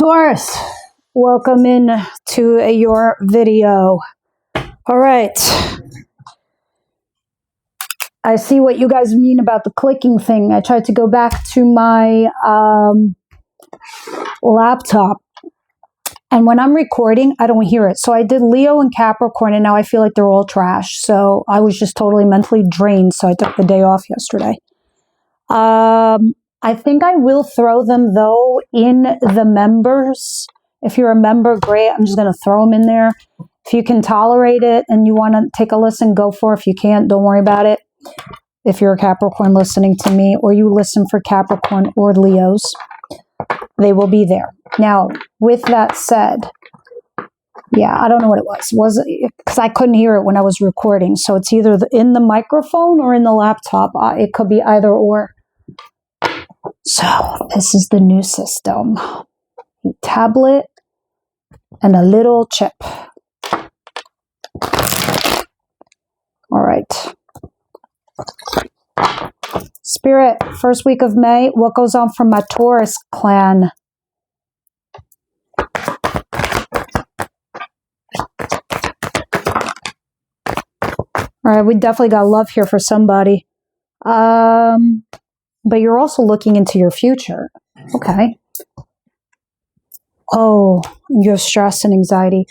Taurus, welcome in to your video. All right. I see what you guys mean about the clicking thing. I tried to go back to my laptop, and when I'm recording, I don't hear it. So I did Leo and Capricorn, and now I feel like they're all trash. So I was just totally mentally drained, so I took the day off yesterday. I think I will throw them, though, in the members. If you're a member, great. I'm just going to throw them in there. If you can tolerate it and you want to take a listen, go for it. If you can't, don't worry about it. If you're a Capricorn listening to me, or you listen for Capricorn or Leos, they will be there. Now, with that said, yeah, I don't know what it was. Was it because I couldn't hear it when I was recording? So it's either in the microphone or in the laptop. It could be either or. So this is the new system. A tablet and a little chip. All right. Spirit, first week of May, what goes on for my Taurus clan? All right, we definitely got love here for somebody. But you're also looking into your future. Okay. Oh, you have stress and anxiety.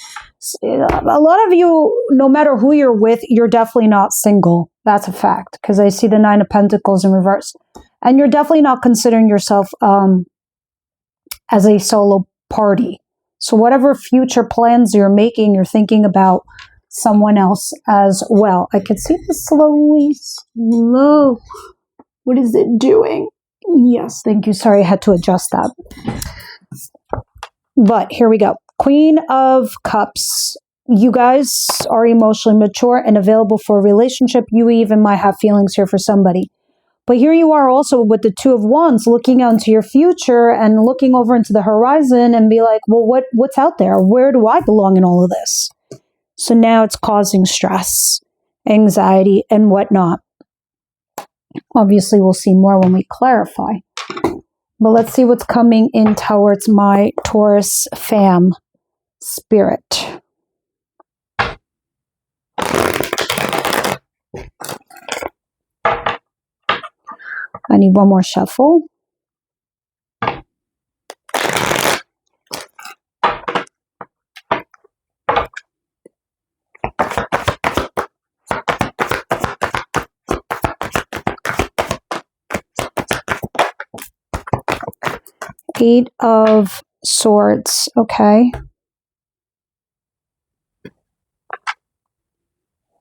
A lot of you, no matter who you're with, you're definitely not single. That's a fact, because I see the Nine of Pentacles in reverse. And you're definitely not considering yourself as a solo party. So whatever future plans you're making, you're thinking about someone else as well. I can see this slow. What is it doing? Yes, thank you. Sorry, I had to adjust that. But here we go. Queen of Cups. You guys are emotionally mature and available for a relationship. You even might have feelings here for somebody. But here you are also with the Two of Wands, looking out into your future and looking over into the horizon and be like, well, what's out there? Where do I belong in all of this? So now it's causing stress, anxiety, and whatnot. Obviously, we'll see more when we clarify. But let's see what's coming in towards my Taurus fam spirit. I need one more shuffle. Eight of Swords, okay.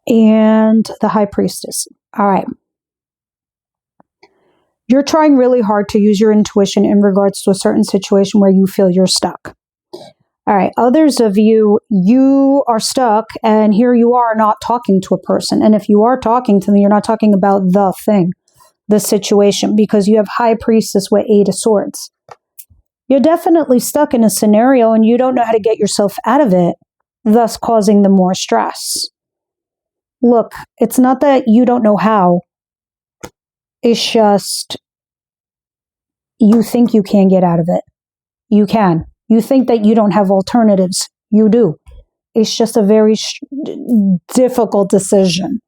And the High Priestess. All right. You're trying really hard to use your intuition in regards to a certain situation where you feel you're stuck. All right. Others of you, you are stuck, and here you are not talking to a person. And if you are talking to them, you're not talking about the thing, the situation, because you have High Priestess with Eight of Swords. You're definitely stuck in a scenario and you don't know how to get yourself out of it, thus causing the more stress. Look, it's not that you don't know how. It's just you think you can get out of it. You can. You think that you don't have alternatives. You do. It's just a very difficult decision.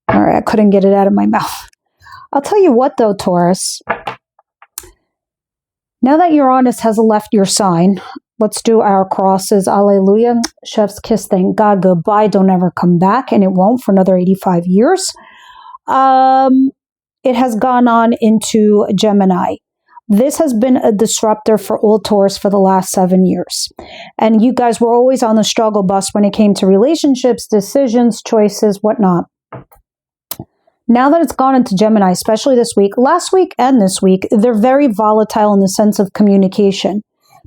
All right, I couldn't get it out of my mouth. I'll tell you what, though, Taurus. Now that Uranus has left your sign, let's do our crosses. Alleluia. Chef's kiss, thank God. Goodbye. Don't ever come back. And it won't for another 85 years. It has gone on into Gemini. This has been a disruptor for all Taurus for the last 7 years. And you guys were always on the struggle bus when it came to relationships, decisions, choices, whatnot. Now that it's gone into Gemini, especially this week, last week and this week, they're very volatile in the sense of communication.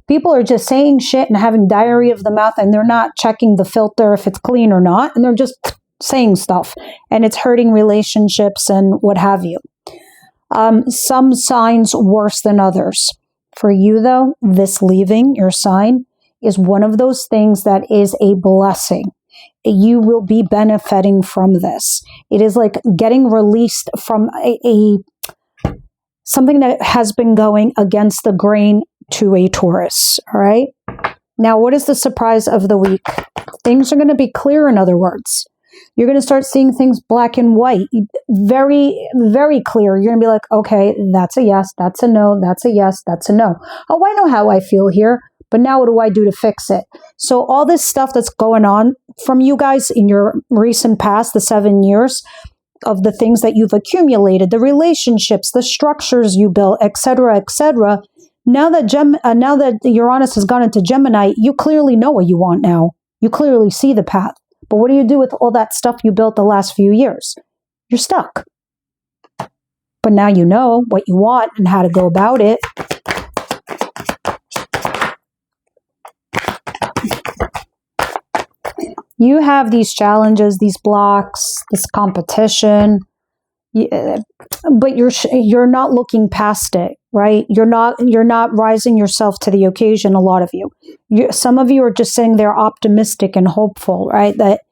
People are just saying shit and having diarrhea of the mouth, and they're not checking the filter if it's clean or not, and they're just saying stuff, and it's hurting relationships and what have you. Some signs worse than others. For you, though, this leaving your sign is one of those things that is a blessing. You will be benefiting from this. It is like getting released from something that has been going against the grain to a Taurus. All right. Now, what is the surprise of the week? Things are going to be clear, in other words. You're going to start seeing things black and white, very, very clear. You're going to be like, okay, that's a yes, that's a no, that's a yes, that's a no. Oh, I know how I feel here, but now what do I do to fix it? So all this stuff that's going on from you guys in your recent past, the 7 years of the things that you've accumulated, the relationships, the structures you built, etc., etc. Now that Uranus has gone into Gemini, you clearly know what you want now. You clearly see the path. But what do you do with all that stuff you built the last few years? You're stuck. But now you know what you want and how to go about it. You have these challenges, these blocks, this competition, but you're not looking past it, right? You're not rising yourself to the occasion. A lot of you, some of you are just sitting there optimistic and hopeful, right? That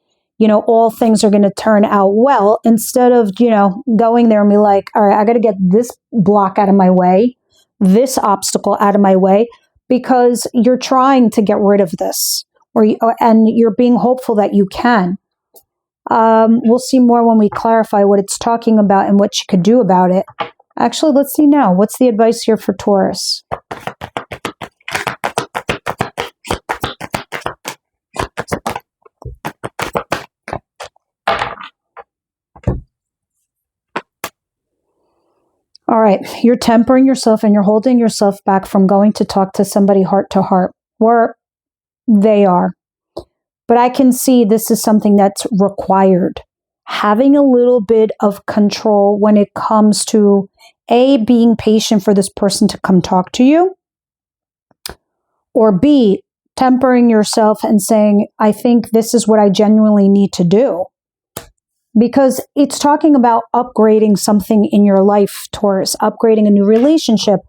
all things are going to turn out well, instead of going there and be like, all right, I got to get this block out of my way, this obstacle out of my way, because you're trying to get rid of this. And you're being hopeful that you can. We'll see more when we clarify what it's talking about and what you could do about it. Actually, let's see now. What's the advice here for Taurus? All right, you're tempering yourself and you're holding yourself back from going to talk to somebody heart to heart, or they are. But I can see this is something that's required. Having a little bit of control when it comes to A, being patient for this person to come talk to you, or B, tempering yourself and saying, I think this is what I genuinely need to do. Because it's talking about upgrading something in your life, Taurus, upgrading a new relationship,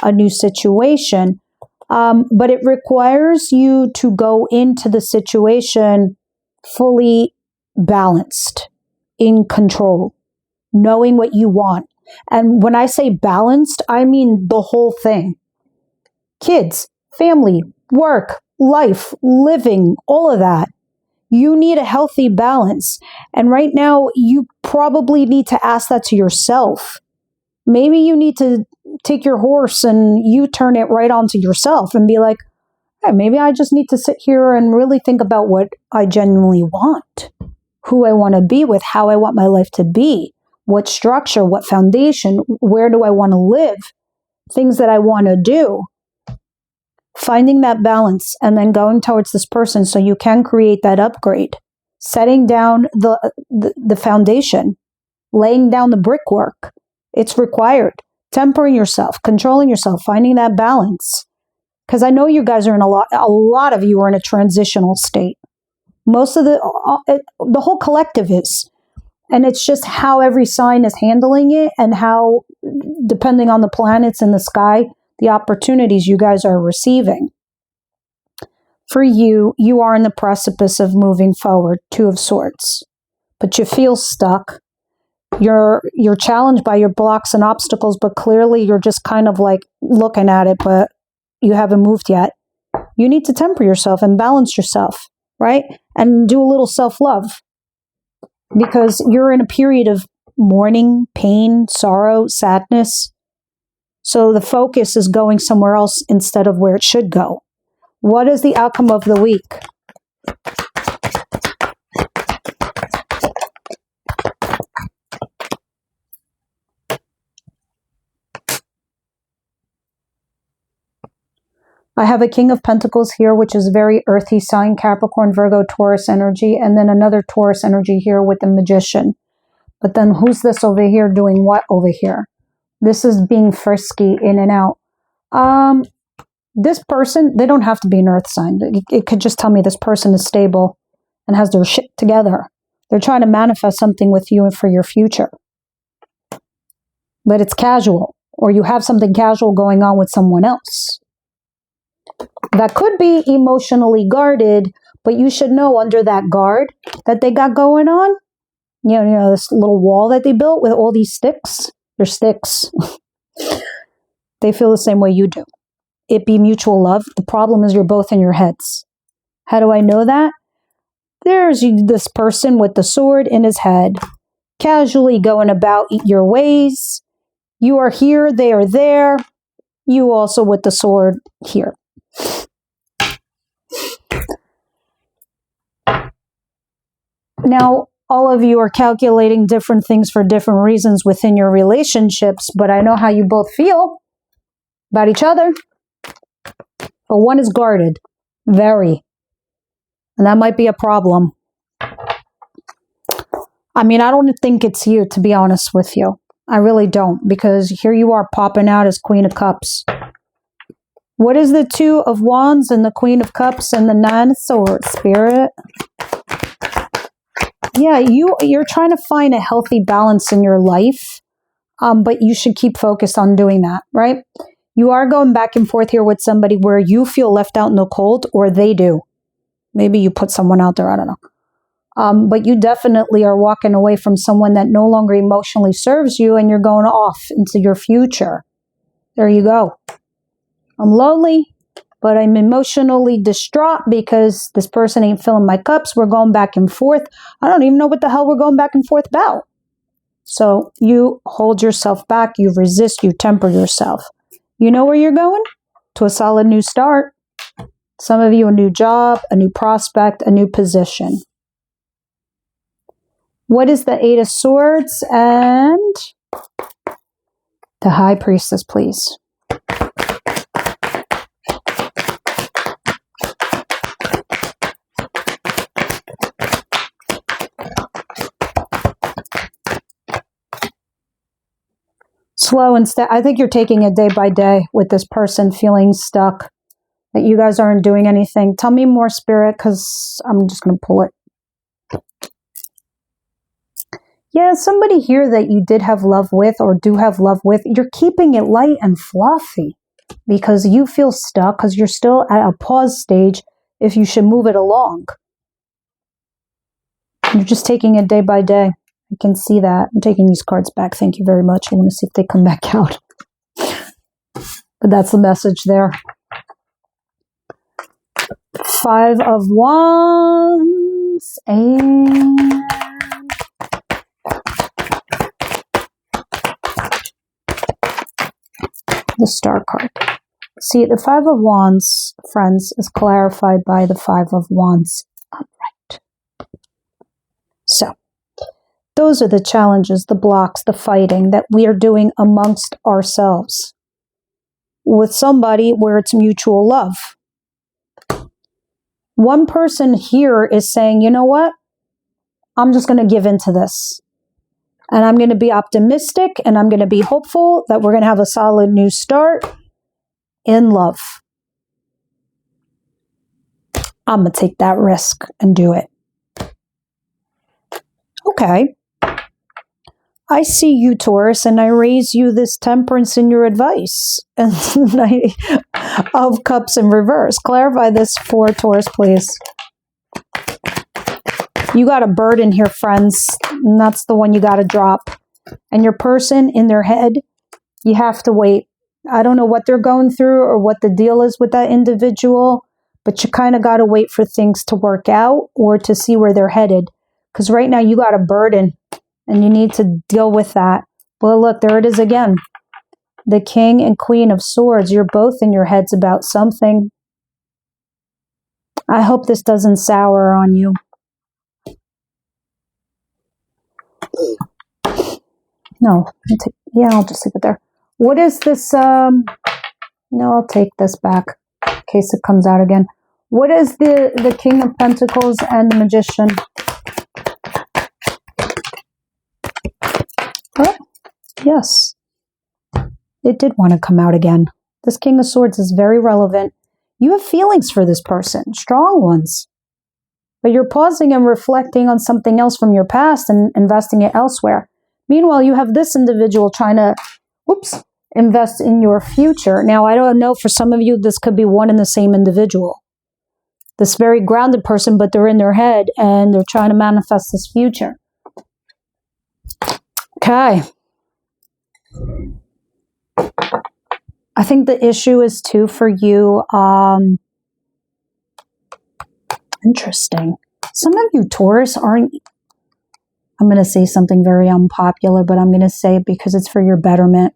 a new situation. But it requires you to go into the situation fully balanced, in control, knowing what you want. And when I say balanced, I mean the whole thing. Kids, family, work, life, living, all of that. You need a healthy balance. And right now, you probably need to ask that to yourself. Maybe you need to take your horse and you turn it right onto yourself and be like, hey, maybe I just need to sit here and really think about what I genuinely want, who I want to be with, how I want my life to be, what structure, what foundation, where do I want to live, things that I want to do. Finding that balance and then going towards this person so you can create that upgrade, setting down the foundation, laying down the brickwork. It's required. Tempering yourself, controlling yourself, finding that balance. Because I know you guys are a lot of you are in a transitional state. Most of the whole collective is. And it's just how every sign is handling it and how, depending on the planets in the sky, the opportunities you guys are receiving. For you, you are in the precipice of moving forward, Two of Swords. But you feel stuck. You're challenged by your blocks and obstacles, but clearly you're just kind of like looking at it, but you haven't moved yet. You need to temper yourself and balance yourself, right? And do a little self-love. Because you're in a period of mourning, pain, sorrow, sadness. So the focus is going somewhere else instead of where it should go. What is the outcome of the week? I have a King of Pentacles here, which is very earthy sign, Capricorn, Virgo, Taurus energy, and then another Taurus energy here with the Magician. But then who's this over here doing what over here? This is being frisky in and out. This person, they don't have to be an earth sign. It could just tell me this person is stable and has their shit together. They're trying to manifest something with you and for your future. But it's casual, or you have something casual going on with someone else. That could be emotionally guarded, but you should know under that guard that they got going on, you know, this little wall that they built with all these sticks. They're sticks. They feel the same way you do. it be mutual love. The problem is you're both in your heads. How do I know that? There's this person with the sword in his head, casually going about your ways. You are here, they are there. You also with the sword here. Now, all of you are calculating different things for different reasons within your relationships, but I know how you both feel about each other. But one is guarded, very. And that might be a problem. I mean, I don't think it's you, to be honest with you. I really don't, because here you are popping out as Queen of Cups. What is the Two of Wands and the Queen of Cups and the Nine of Swords, Spirit? Yeah, you're trying to find a healthy balance in your life, but you should keep focused on doing that, right? You are going back and forth here with somebody where you feel left out in the cold, or they do. Maybe you put someone out there, I don't know. But you definitely are walking away from someone that no longer emotionally serves you, and you're going off into your future. There you go. I'm lonely, but I'm emotionally distraught because this person ain't filling my cups. We're going back and forth. I don't even know what the hell we're going back and forth about. So you hold yourself back. You resist. You temper yourself. You know where you're going? To a solid new start. Some of you a new job, a new prospect, a new position. What is the Eight of Swords and the High Priestess, please? Slow and steady. I think you're taking it day by day with this person feeling stuck, that you guys aren't doing anything. Tell me more, Spirit, because I'm just going to pull it. Yeah, somebody here that you did have love with or do have love with, you're keeping it light and fluffy because you feel stuck, because you're still at a pause stage if you should move it along. You're just taking it day by day. I can see that. I'm taking these cards back. Thank you very much. I want to see if they come back out. But that's the message there. Five of Wands and the Star card. See, the Five of Wands, friends, is clarified by the Five of Wands upright. So, those are the challenges, the blocks, the fighting that we are doing amongst ourselves with somebody where it's mutual love. One person here is saying, you know what? I'm just going to give into this. And I'm going to be optimistic and I'm going to be hopeful that we're going to have a solid new start in love. I'm going to take that risk and do it. Okay. I see you, Taurus, and I raise you this temperance in your advice. And Knight of Cups in reverse. Clarify this for Taurus, please. You got a burden here, friends, and that's the one you got to drop. And your person in their head, you have to wait. I don't know what they're going through or what the deal is with that individual, but you kind of got to wait for things to work out or to see where they're headed. Because right now you got a burden. And you need to deal with that. Well, look, there it is again. The King and Queen of Swords. You're both in your heads about something. I hope this doesn't sour on you. No. Yeah, I'll just leave it there. What is this? No, I'll take this back in case it comes out again. What is the King of Pentacles and the Magician? Oh, yes. It did want to come out again. This King of Swords is very relevant. You have feelings for this person, strong ones. But you're pausing and reflecting on something else from your past and investing it elsewhere. Meanwhile, you have this individual trying to, invest in your future. Now, I don't know, for some of you, this could be one and the same individual. This very grounded person, but they're in their head and they're trying to manifest this future. Okay. I think the issue is too for you. Interesting. Some of you Taurus aren't, I'm going to say something very unpopular, but I'm going to say it because it's for your betterment.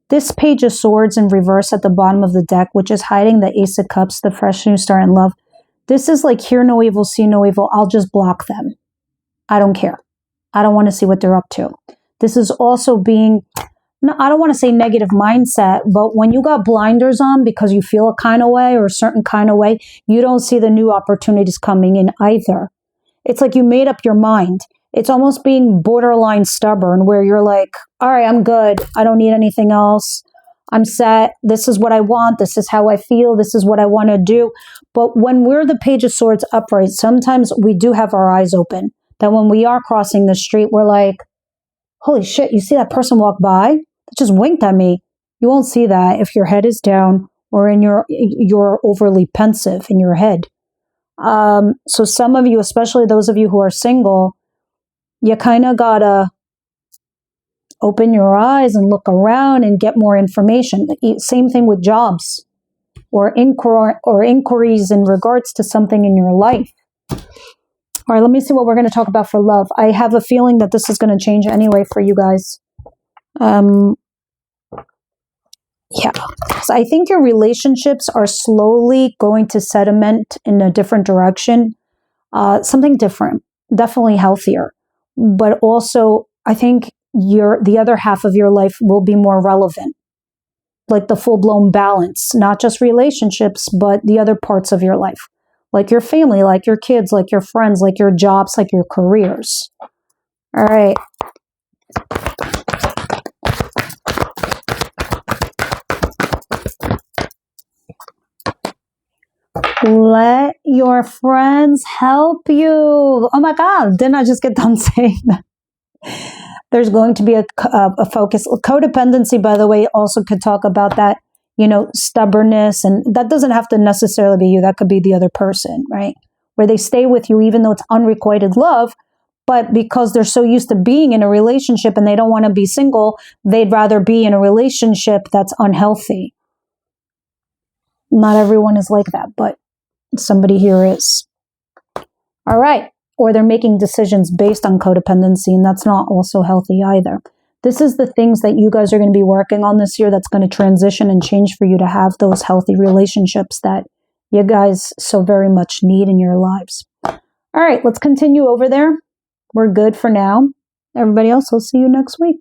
This Page of Swords in reverse at the bottom of the deck, which is hiding the Ace of Cups, the fresh new start in love. This is like, hear no evil, see no evil. I'll just block them. I don't care. I don't want to see what they're up to. This is also being, no, I don't want to say negative mindset, but when you got blinders on because you feel a kind of way or a certain kind of way, you don't see the new opportunities coming in either. It's like you made up your mind. It's almost being borderline stubborn where you're like, all right, I'm good. I don't need anything else. I'm set. This is what I want. This is how I feel. This is what I want to do. But when we're the Page of Swords upright, sometimes we do have our eyes open. That when we are crossing the street, we're like, holy shit, you see that person walk by? That just winked at me. You won't see that if your head is down or in you're overly pensive in your head. So some of you, especially those of you who are single, you kind of gotta open your eyes and look around and get more information. Same thing with jobs or inquiries in regards to something in your life. All right, let me see what we're going to talk about for love. I have a feeling that this is going to change anyway for you guys. Yeah, so I think your relationships are slowly going to sediment in a different direction. Something different, definitely healthier. But also, I think the other half of your life will be more relevant. Like the full-blown balance, not just relationships, but the other parts of your life. Like your family, like your kids, like your friends, like your jobs, like your careers. All right. Let your friends help you. Oh my God, didn't I just get done saying that? There's going to be a focus. Codependency, by the way, also could talk about that, stubbornness. And that doesn't have to necessarily be you. That could be the other person, right? Where they stay with you, even though it's unrequited love. But because they're so used to being in a relationship and they don't want to be single, they'd rather be in a relationship that's unhealthy. Not everyone is like that, but somebody here is. All right. Or they're making decisions based on codependency, and that's not also healthy either. This is the things that you guys are going to be working on this year that's going to transition and change for you to have those healthy relationships that you guys so very much need in your lives. All right, let's continue over there. We're good for now. Everybody else, I'll see you next week.